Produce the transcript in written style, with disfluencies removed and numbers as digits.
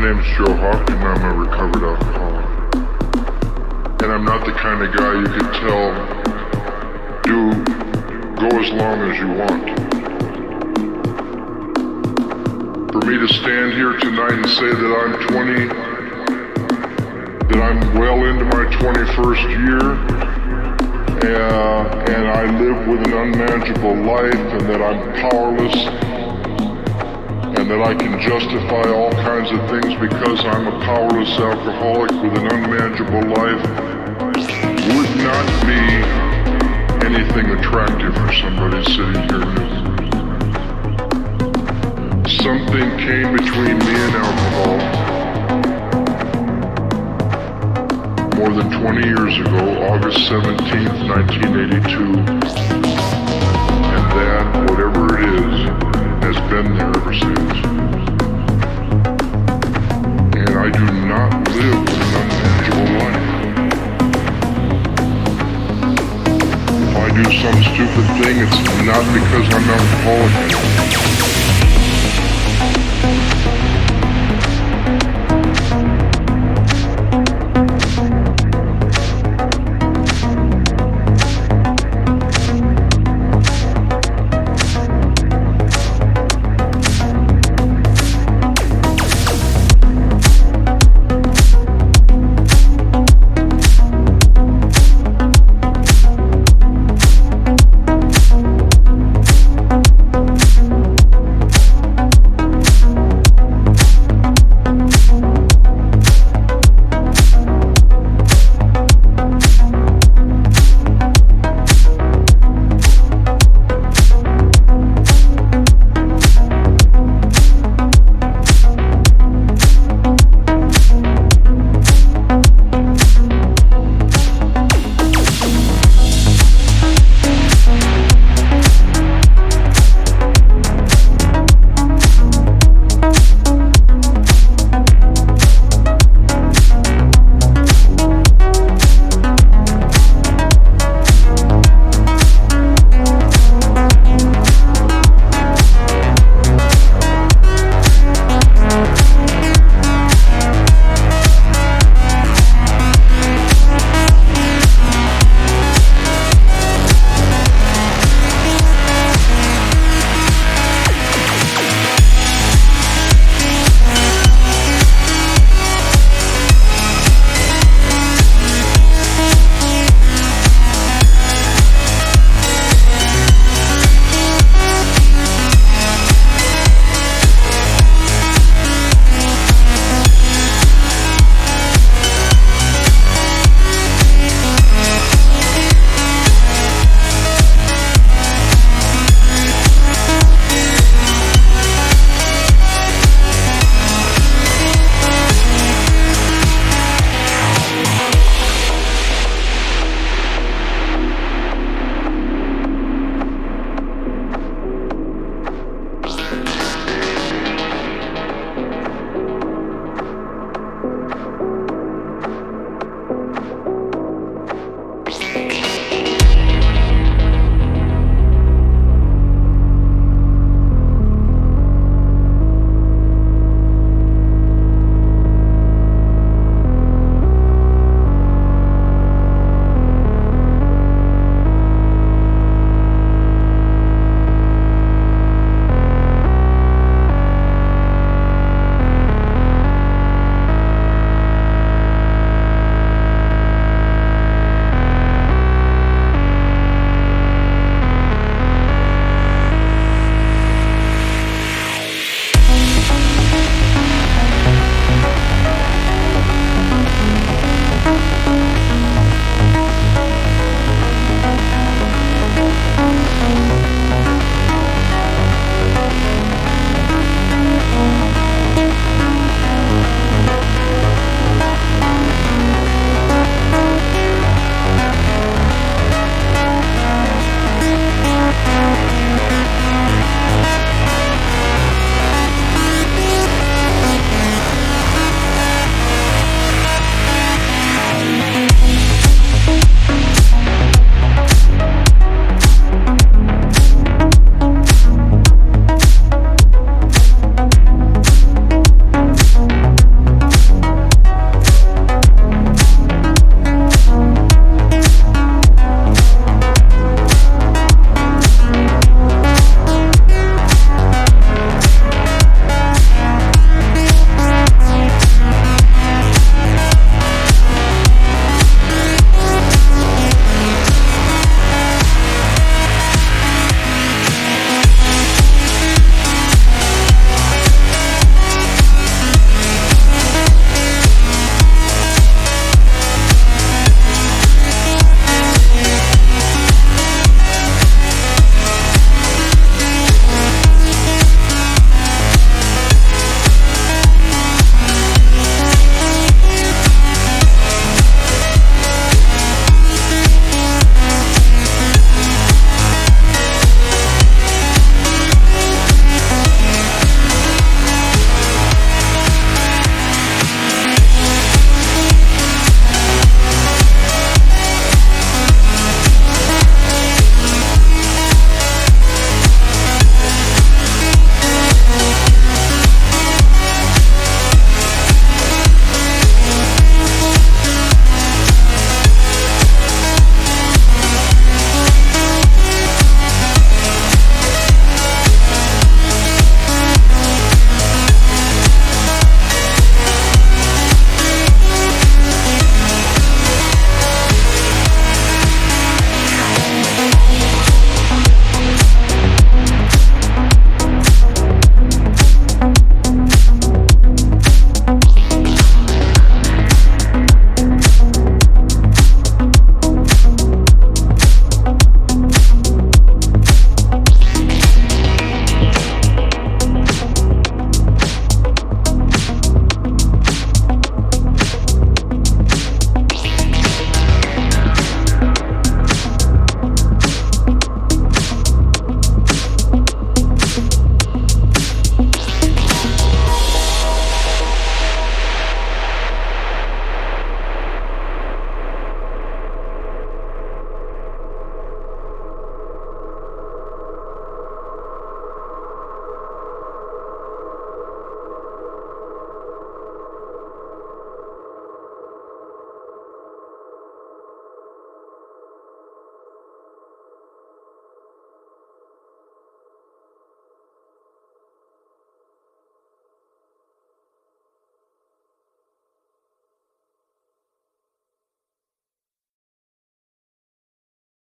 name's Joe Hawk and I'm a recovered alcoholic. And I'm not the kind of guy you could tell, go as long as you want. For me to stand here tonight and say that I'm well into my 21st year, and I live with an unmanageable life, and that I'm powerless, and that I can justify all kinds of things because I'm a powerless alcoholic with an unmanageable life, would not be anything attractive for somebody sitting here new. Something came between me and alcohol more than 20 years ago, August 17th, 1982, and that, whatever it is, has been there ever since. And I do not live with an unmanageable life. If I do some stupid thing, it's not because I'm alcoholic.